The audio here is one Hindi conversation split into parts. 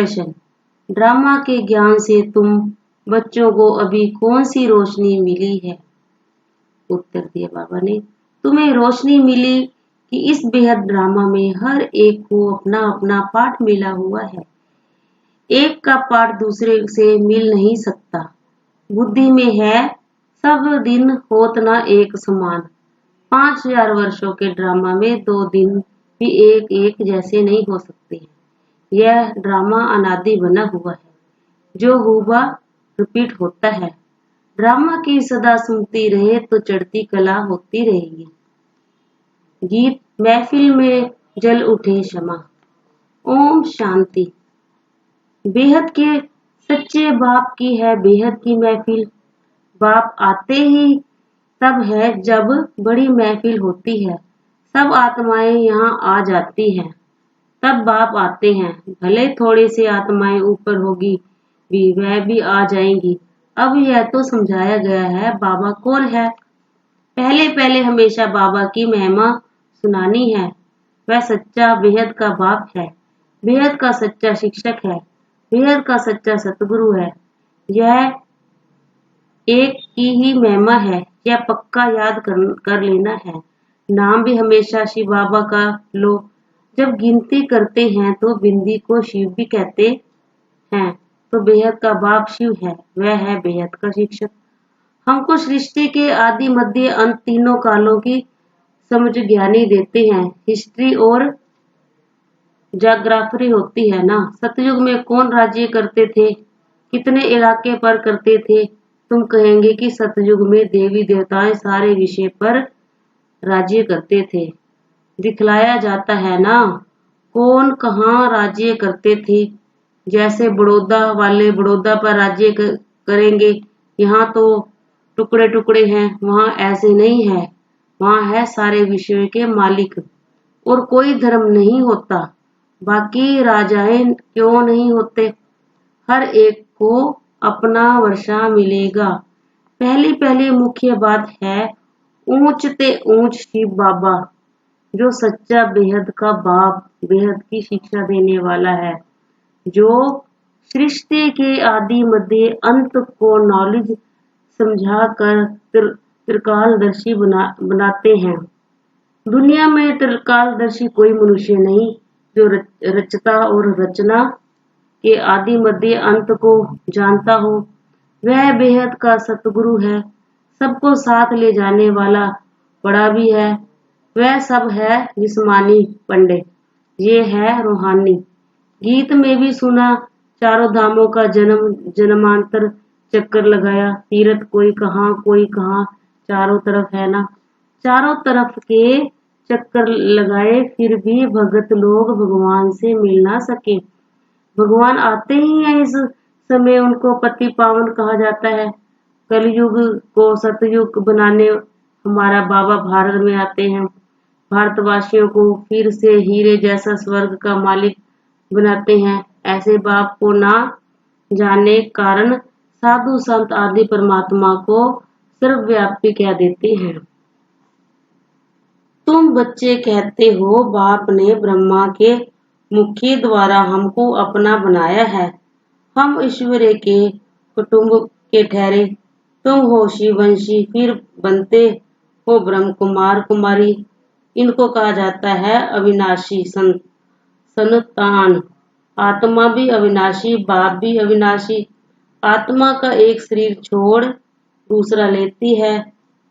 प्रश्न। ड्रामा के ज्ञान से तुम बच्चों को अभी कौन सी रोशनी मिली है? उत्तर दिया बाबा ने, तुम्हें रोशनी मिली कि इस बेहद ड्रामा में हर एक को अपना अपना पाठ मिला हुआ है। एक का पाठ दूसरे से मिल नहीं सकता। बुद्धि में है सब दिन होत न एक समान। 5000 वर्षों के ड्रामा में 2 दिन भी एक एक जैसे नहीं हो सकते। यह ड्रामा अनादि बना हुआ है, जो हुआ रिपीट होता है। ड्रामा की सदा सुनती रहे तो चढ़ती कला होती रहेगी। गीत महफिल में जल उठे क्षमा। ओम शांति। बेहद के सच्चे बाप की है बेहद की महफिल। बाप आते ही तब है जब बड़ी महफिल होती है। सब आत्माएं यहाँ आ जाती हैं, तब बाप आते हैं। भले थोड़ी सी आत्माएं ऊपर होगी भी वह भी आ जाएंगी। अब यह तो समझाया गया है बाबा कौन है। पहले पहले हमेशा बाबा की महिमा सुनानी है। वह सच्चा बेहद का बाप है, बेहद का सच्चा शिक्षक है, बेहद का सच्चा सतगुरु है। यह एक की ही महिमा है, यह पक्का याद कर लेना है। नाम भी हमेशा शिव बाबा का लो। जब गिनती करते हैं तो बिंदी को शिव भी कहते हैं, तो बेहद का बाप शिव है, वह है बेहद का शिक्षक। हमको सृष्टि के आदि मध्य अंत तीनों कालों की समझ ज्ञानी देते हैं। हिस्ट्री और जाग्राफरी होती है ना। सतयुग में कौन राज्य करते थे, कितने इलाके पर करते थे? तुम कहेंगे कि सतयुग में देवी देवताएं सारे विषय पर राज्य करते थे। दिखलाया जाता है ना, कौन कहाँ राज्य करते थे। जैसे बड़ौदा वाले बड़ौदा पर राज्य करेंगे, यहाँ तो टुकड़े टुकड़े हैं, वहाँ ऐसे नहीं है। वहाँ है सारे विषयों के मालिक और कोई धर्म नहीं होता। बाकी राजाएं क्यों नहीं होते? हर एक को अपना वर्षा मिलेगा। पहली पहली मुख्य बात है ऊंच ते ऊंच शिव बाबा, जो सच्चा बेहद का बाप, बेहद की शिक्षा देने वाला है, जो सृष्टि के आदि मध्य अंत को नॉलेज समझा कर त्रिकालदर्शी बनाते हैं। दुनिया में त्रिकालदर्शी कोई मनुष्य नहीं जो रचता और रचना के आदि मध्य अंत को जानता हो। वह बेहद का सतगुरु है, सबको साथ ले जाने वाला बड़ा भी है। वह सब है जिस्मानी पंडित, ये है रूहानी। गीत में भी सुना, चारों धामों का जन्म जन्मांतर चक्कर लगाया। तीर्थ कोई कहाँ चारों तरफ है ना। चारों तरफ के चक्कर लगाए फिर भी भगत लोग भगवान से मिल ना सके। भगवान आते ही हैं इस समय, उनको पति पावन कहा जाता है। कलयुग को सतयुग बनाने हमारा बाबा भारत में आते हैं। भारतवासियों को फिर से हीरे जैसा स्वर्ग का मालिक बनाते हैं। ऐसे बाप को ना जाने कारण साधु संत आदि परमात्मा को सर्वव्यापी कह देते हैं। तुम बच्चे कहते हो बाप ने ब्रह्मा के मुखी द्वारा हमको अपना बनाया है। हम ईश्वर के कुटुंब के ठहरे। तुम हो शिववंशी, फिर बनते हो ब्रह्म कुमार कुमारी। इनको कहा जाता है अविनाशी संतान। आत्मा भी अविनाशी, बाप भी अविनाशी। आत्मा का एक शरीर छोड़ दूसरा लेती है।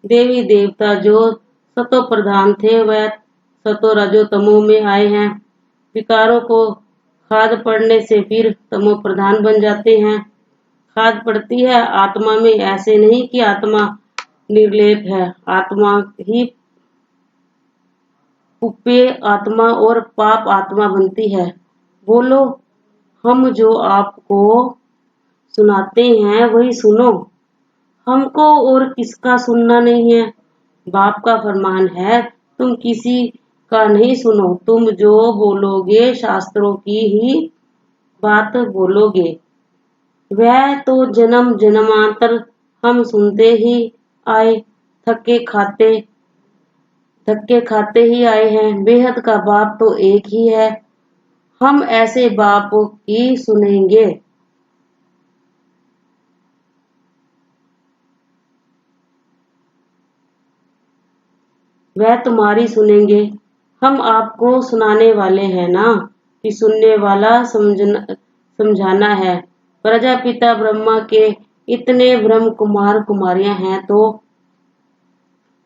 देवी देवता जो सतो प्रधान थे वह सतो रजो तमो में आए हैं। विकारों को खाद पड़ने से फिर तमो प्रधान बन जाते हैं। खाद पड़ती है आत्मा में, ऐसे नहीं कि आत्मा निर्लेप है। आत्मा ही पुप्य आत्मा और पाप आत्मा बनती है। बोलो, हम जो आपको सुनाते हैं वही सुनो। हमको और किसका सुनना नहीं है। बाप का फरमान है तुम किसी का नहीं सुनो। तुम जो बोलोगे शास्त्रों की ही बात बोलोगे। वह तो जन्म जन्मांतर हम सुनते ही आए, धक्के खाते ही आए हैं। बेहद का बाप तो एक ही है। हम ऐसे बाप की सुनेंगे। वह तुम्हारी सुनेंगे। हम आपको सुनाने वाले हैं ना, कि सुनने वाला समझाना है। प्रजापिता ब्रह्मा के इतने ब्रह्म कुमार कुमारियां हैं तो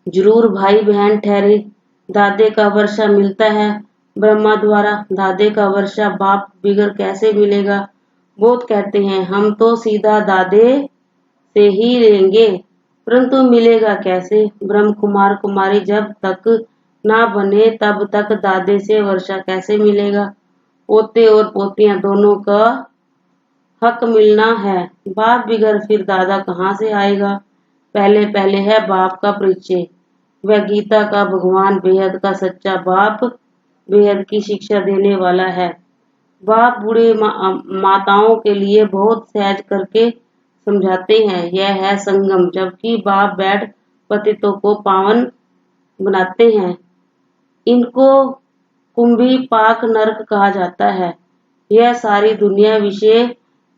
जरूर भाई बहन ठहरे। दादे का वर्षा मिलता है ब्रह्मा द्वारा, दादे का वर्षा बाप बिगड़ कैसे मिलेगा। बहुत कहते हैं हम तो सीधा दादे से ही लेंगे, परंतु मिलेगा कैसे। ब्रह्म कुमार कुमारी जब तक ना बने तब तक दादे से वर्षा कैसे मिलेगा। पोते और पोतियां दोनों का हक मिलना है। बाप बिगड़ फिर दादा कहाँ से आएगा। पहले पहले है बाप का परिचय। वह गीता का भगवान, बेहद का सच्चा बाप, बेहद की शिक्षा देने वाला है। बाप बूढ़े माताओं के लिए बहुत सहज करके समझाते हैं। यह है संगम, जबकि बाप बैठ पतितों को पावन बनाते हैं। इनको कुंभी पाक नरक कहा जाता है। यह सारी दुनिया विषय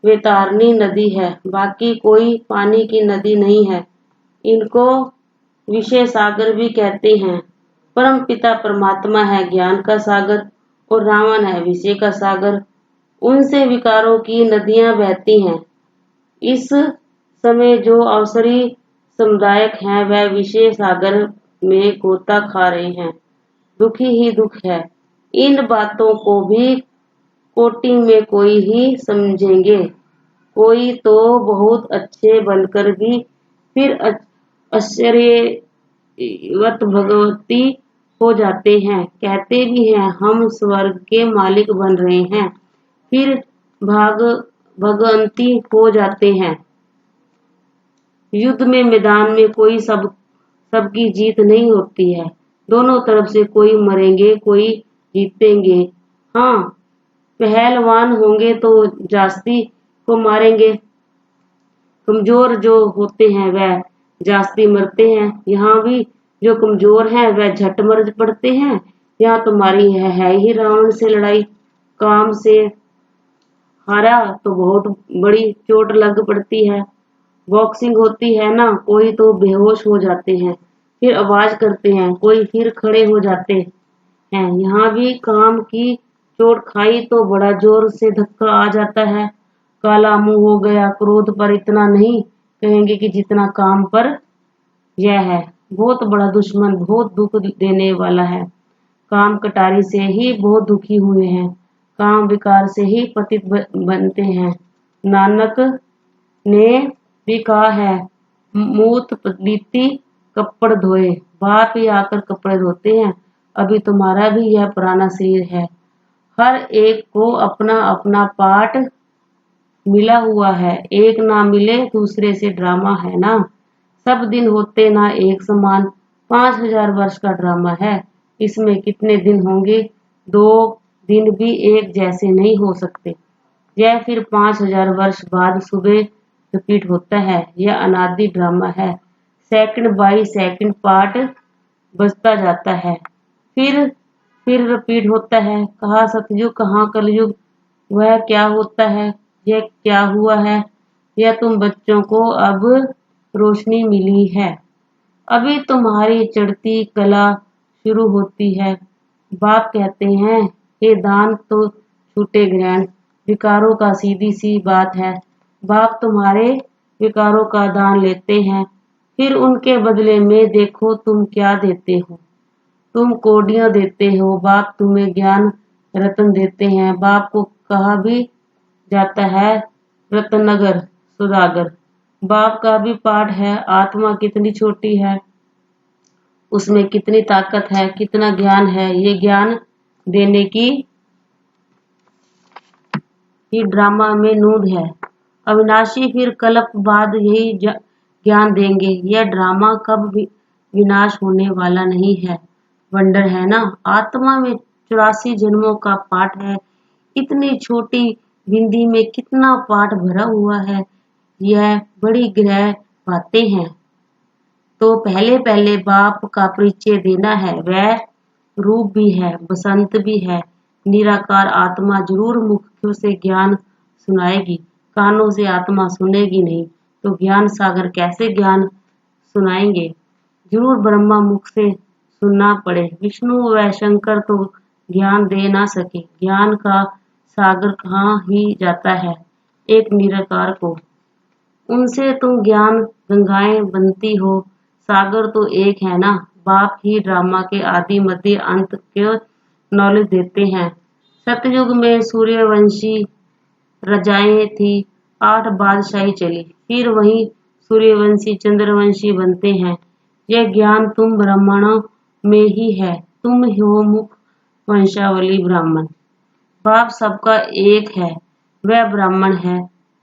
वेतारनी नदी है, बाकी कोई पानी की नदी नहीं है। इनको विषय सागर भी कहते हैं। परम पिता परमात्मा है ज्ञान का सागर और रावण है विषय का सागर। उनसे विकारों की नदियां बहती हैं। इस समय जो अवसरी समुदायक हैं वह विषय सागर में गोता खा रहे हैं। दुखी ही दुख है। इन बातों को भी कोटि में कोई ही समझेंगे। कोई तो बहुत अच्छे बनकर भी फिर आश्चर्यवत भगवती हो जाते हैं। कहते भी हैं हम स्वर्ग के मालिक बन रहे हैं, फिर भगवंती हो जाते हैं। युद्ध में मैदान में कोई सबकी जीत नहीं होती है। दोनों तरफ से कोई मरेंगे कोई जीतेंगे। हाँ, पहलवान होंगे तो जास्ती को मारेंगे। कमजोर जो होते हैं वह जास्ती मरते हैं। यहाँ भी जो कमजोर हैं वह झट मर पड़ते हैं। यहाँ तुम्हारी है ही रावण से लड़ाई। काम से हारा तो बहुत बड़ी चोट लग पड़ती है। बॉक्सिंग होती है ना, कोई तो बेहोश हो जाते हैं, फिर आवाज करते हैं, कोई फिर खड़े हो जाते हैं। यहाँ भी काम की चोट खाई तो बड़ा जोर से धक्का आ जाता है। काला मुंह हो गया। क्रोध पर इतना नहीं कहेंगे कि जितना काम पर यह है। बहुत बड़ा दुश्मन, बहुत दुख देने वाला है। काम कटारी से ही बहुत दुखी हुए हैं। काम विकार से ही पतित बनते हैं। नानक ने भी कहा है, मूत पलीती कपड़ धोए। बाप ही आकर कपड़े धोते हैं। अभी तुम्हारा भी यह पुराना शरीर है। हर एक को अपना अपना पाठ मिला हुआ है। एक ना मिले दूसरे से ड्रामा है ना। सब दिन होते ना एक समान। 5000 वर्ष का ड्रामा है। इसमें कितने दिन होंगे। 2 दिन भी एक जैसे नहीं हो सकते। यह फिर 5000 वर्ष बाद सुबह रिपीट होता है। यह अनादि ड्रामा है। सेकंड बाई सेकंड पार्ट बजता जाता है, फिर रिपीट होता है। कहाँ सतयुग कहाँ कलयुग। वह क्या होता है, यह क्या हुआ है। यह तुम बच्चों को अब रोशनी मिली है। अभी तुम्हारी चढ़ती कला शुरू होती है। बाप कहते हैं, हे दान तो छूटे ग्रहण। विकारों का सीधी सी बात है। बाप तुम्हारे विकारों का दान लेते हैं, फिर उनके बदले में देखो तुम क्या देते हो। तुम कोडियां देते हो, बाप तुम्हें ज्ञान रत्न देते हैं। बाप को कहा भी जाता है रत्नगर सुदागर। बाप का भी पाठ है। आत्मा कितनी छोटी है, उसमें कितनी ताकत है, कितना ज्ञान है। ये ज्ञान देने की ही ड्रामा में नूद है। अविनाशी फिर कल्प बाद यही ज्ञान देंगे। यह ड्रामा कब विनाश होने वाला नहीं है। वंडर है ना। आत्मा में 84 जन्मों का पाठ है। इतनी छोटी बिंदी में कितना पाठ भरा हुआ है। यह बड़ी गहरी बातें हैं। तो पहले पहले बाप का परिचय देना है। वह रूप भी है, बसंत भी है, निराकार आत्मा जरूर मुख से ज्ञान सुनाएगी, कानों से आत्मा सुनेगी नहीं, तो ज्ञान सागर कैसे ज्ञान सुनाएंगे। जरूर ब्रह्मा मुख से सुनना पड़े। विष्णु व शंकर तो ज्ञान दे ना सके। ज्ञान का सागर कहाँ ही जाता है एक निराकार को। उनसे तुम ज्ञान गंगाएं बनती हो, सागर तो एक है ना। बाप ही ड्रामा के आदि मध्य अंत के नॉलेज देते हैं। सतयुग में सूर्यवंशी रजाएं थी, 8 बादशाही चली, फिर वही सूर्यवंशी चंद्रवंशी बनते हैं। यह ज्ञान तुम ब्राह्मणों में ही है। तुम हो मुख वंशावली ब्राह्मण। बाप सबका एक है, वह ब्राह्मण है।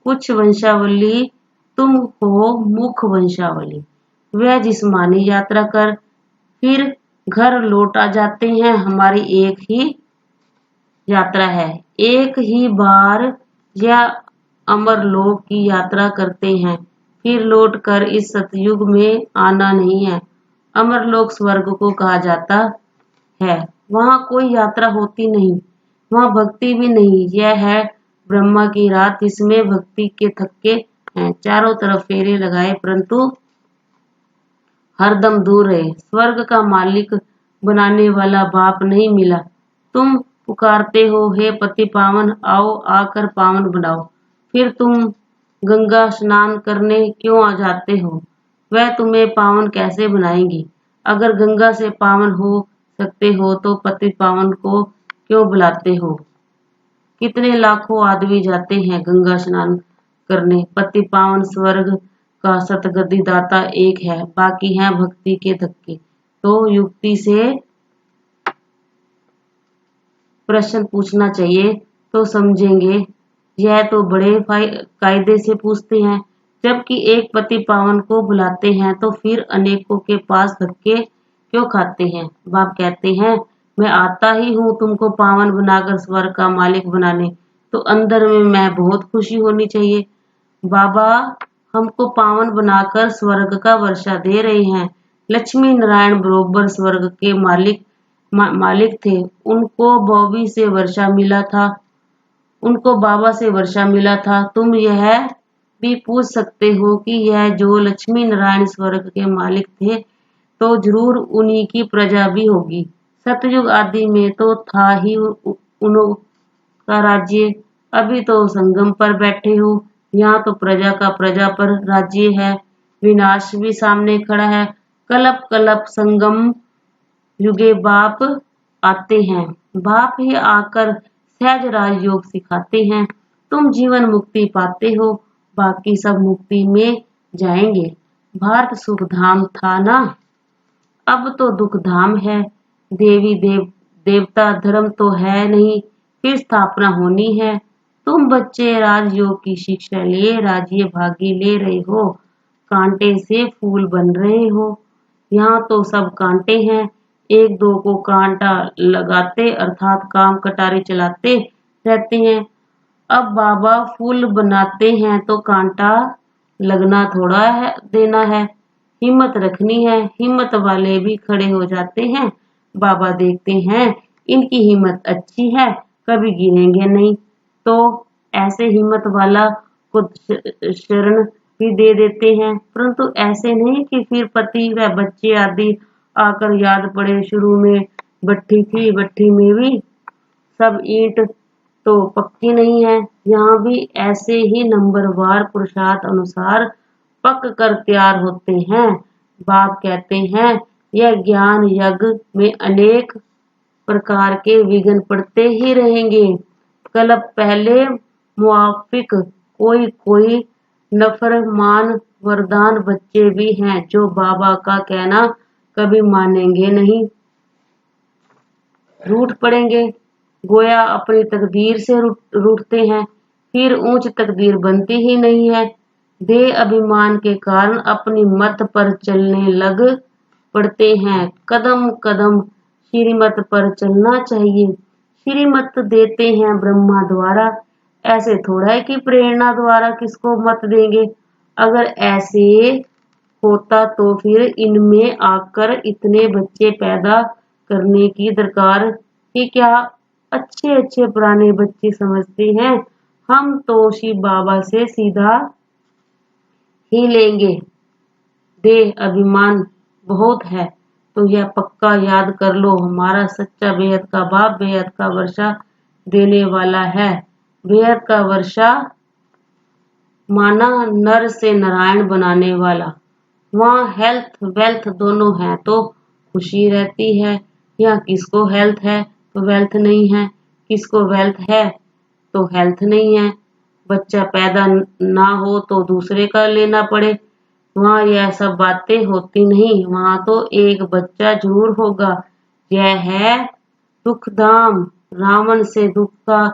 कुछ वंशावली, तुम हो मुख वंशावली। वह जिस्मानी यात्रा कर फिर घर लौट आ जाते हैं। हमारी एक ही यात्रा है, एक ही बार यह अमरलोक की यात्रा करते हैं, फिर लौट कर इस सतयुग में आना नहीं है। अमरलोक स्वर्ग को कहा जाता है। वहां कोई यात्रा होती नहीं, वहां भक्ति भी नहीं। यह है ब्रह्मा की रात, जिसमें भक्ति के थक्के हैं। चारों तरफ फेरे लगाए परंतु हरदम दूर रहे। स्वर्ग का मालिक बनाने वाला बाप नहीं मिला। तुम पुकारते हो, हे पति पावन, आओ आकर पावन बनाओ। फिर तुम गंगा स्नान करने क्यों आ जाते हो? वह तुम्हें पावन कैसे बनाएंगी? अगर गंगा से पावन हो सकते हो तो पति पावन को क्यों बुलाते हो? कितने लाखों आदमी जाते हैं गंगा स्नान करने। पति पावन स्वर्ग का सतगति दाता एक है, बाकी हैं भक्ति के धक्के। तो युक्ति से प्रश्न पूछना चाहिए तो समझेंगे। यह तो बड़े कायदे से पूछते हैं। जबकि एक पति पावन को बुलाते हैं तो फिर अनेकों के पास धक्के क्यों खाते हैं? बाप कहते हैं, मैं आता ही हूँ तुमको पावन बनाकर स्वर्ग का मालिक बनाने, तो अंदर में मैं बहुत खुशी होनी चाहिए। बाबा हमको पावन बनाकर स्वर्ग का वर्षा दे रहे हैं। लक्ष्मी नारायण बरोबर स्वर्ग के मालिक थे। उनको बॉबी से वर्षा मिला था, उनको बाबा से वर्षा मिला था। तुम यह भी पूछ सकते हो कि यह जो लक्ष्मी नारायण स्वर्ग के मालिक थे तो जरूर उन्हीं की प्रजा भी होगी। सतयुग आदि में तो था ही उनका राज्य। अभी तो संगम पर बैठे हो, यहाँ तो प्रजा का प्रजा पर राज्य है। विनाश भी सामने खड़ा है। कलप कलप संगम युगे बाप आते हैं। बाप ही आकर सहज राजयोग सिखाते हैं। तुम जीवन मुक्ति पाते हो, बाकी सब मुक्ति में जाएंगे। भारत सुख धाम था ना, अब तो दुख धाम है। देवी देवता धर्म तो है नहीं, फिर स्थापना होनी है। तुम बच्चे राजयोग की शिक्षा लिए राज्य भागी ले रहे हो, कांटे से फूल बन रहे हो। यहाँ तो सब कांटे हैं, एक दो को कांटा लगाते अर्थात काम कटारे चलाते रहते हैं। अब बाबा फूल बनाते हैं तो कांटा लगना थोड़ा है देना है, हिम्मत रखनी है। हिम्मत वाले भी खड़े हो जाते हैं। बाबा देखते हैं इनकी हिम्मत अच्छी है, कभी गिरेंगे नहीं, तो ऐसे हिम्मत वाला को शरण भी दे देते हैं। परंतु ऐसे नहीं कि फिर पति व बच्चे आदि आकर याद पड़े। शुरू में भट्ठी थी, भट्ठी में भी सब ईंट तो पक्की नहीं है। यहाँ भी ऐसे ही नंबरवार पुरुषार्थ अनुसार पक कर तैयार होते हैं। बाप कहते हैं, यह ज्ञान यज्ञ में अनेक प्रकार के विघ्न पड़ते ही रहेंगे। कल्प पहले मुआफिक कोई कोई नफरमान वरदान बच्चे भी हैं जो बाबा का कहना कभी मानेंगे नहीं, रूठ पड़ेंगे। गोया अपनी तकदीर से रूठते हैं, फिर ऊंच तकदीर बनती ही नहीं है। देह अभिमान के कारण अपनी मत पर चलने लग पड़ते हैं। कदम कदम श्रीमत पर चलना चाहिए। श्रीमत देते हैं ब्रह्मा द्वारा, ऐसे थोड़ा है कि प्रेरणा द्वारा किसको मत देंगे। अगर ऐसे होता तो फिर इनमें आकर इतने बच्चे पैदा करने की दरकार ही क्या अच्छे अच्छे पुराने बच्चे समझते हैं हम तो शिव बाबा से सीधा ही लेंगे। देह अभिमान बहुत है तो यह पक्का याद कर लो, हमारा सच्चा बेहद का बाप बेहद का वर्षा देने वाला है। बेहद का वर्षा माना नर से नारायण बनाने वाला। वहाँ हेल्थ वेल्थ दोनों हैं तो खुशी रहती है। यहाँ किसको हेल्थ है तो वेल्थ नहीं है, किसको वेल्थ है तो हेल्थ नहीं है। बच्चा पैदा ना हो तो दूसरे का लेना पड़े। वहाँ यह सब बातें होती नहीं, वहाँ तो एक बच्चा जरूर होगा। यह है दुखधाम, रावण से दुख का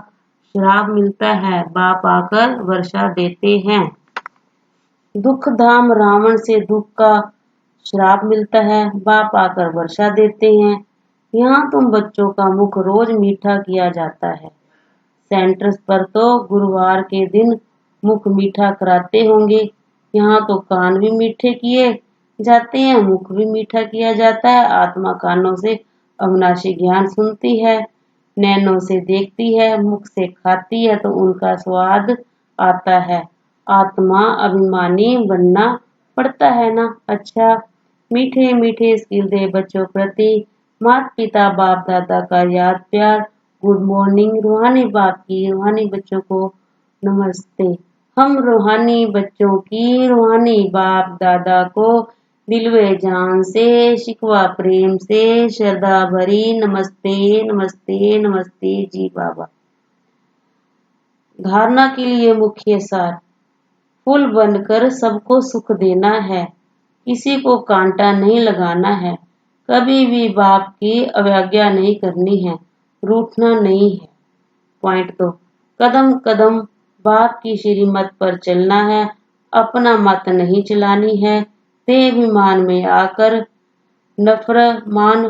श्राप मिलता है, बाप आकर वर्षा देते हैं। दुखधाम रावण से दुख का श्राप मिलता है, बाप आकर वर्षा देते हैं। यहाँ तुम बच्चों का मुख रोज मीठा किया जाता है। सेंटर्स पर तो गुरुवार के दिन मुख मीठा कराते होंगे। यहाँ तो कान भी मीठे किए जाते हैं, मुख भी मीठा किया जाता है। आत्मा कानों से अविनाशी ज्ञान सुनती है, नैनों से देखती है, मुख से खाती है तो उनका स्वाद आता है। आत्मा अभिमानी बनना पड़ता है ना। अच्छा, मीठे मीठे स्किल दे बच्चों प्रति माता पिता बाप दादा का याद प्यार। गुड मॉर्निंग रूहानी बाप की रूहानी बच्चों को नमस्ते। हम रूहानी बच्चों की रूहानी बाप दादा को दिलवे जान से शिकवा प्रेम से श्रद्धा भरी नमस्ते नमस्ते नमस्ते जी बाबा। धारणा के लिए मुख्य सार, फूल बनकर सबको सुख देना है, किसी को कांटा नहीं लगाना है, कभी भी बाप की अवज्ञा नहीं करनी है, रूठना नहीं है। पॉइंट 2, कदम कदम बाप की श्रीमत पर चलना है, अपना मत नहीं चलानी है। देहाभिमान में आकर नफरमान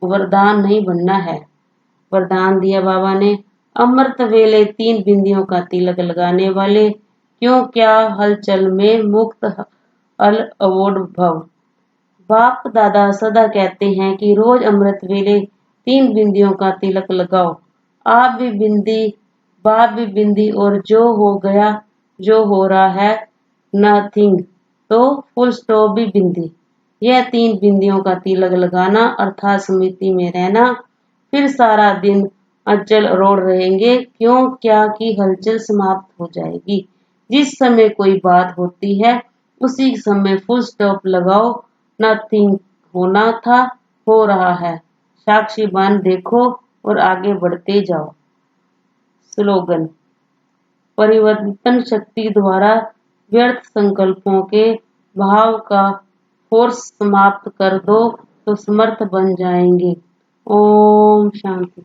वरदान नहीं बनना है। वरदान दिया बाबा ने, अमृत वेले 3 बिंदियों का तिलक लगाने वाले क्यों क्या हलचल में मुक्त अल अवोड भव। बाप दादा सदा कहते हैं कि रोज अमृत वेले 3 बिंदियों का तिलक लगाओ। आप भी बिंदी, बाप भी बिंदी और जो हो गया जो हो रहा है नथिंग तो फुल स्टॉप भी बिंदी। यह 3 बिंदियों का तिलक लगाना अर्थात स्मृति में रहना, फिर सारा दिन अचल अरोड़ रहेंगे। क्यों क्या की हलचल समाप्त हो जाएगी। जिस समय कोई बात होती है उसी समय फुल स्टॉप लगाओ। नथिंग होना था हो रहा है, साक्षी बन देखो और आगे बढ़ते जाओ। स्लोगन, परिवर्तन शक्ति द्वारा व्यर्थ संकल्पों के भाव का फोर्स समाप्त कर दो तो समर्थ बन जाएंगे। ओम शांति।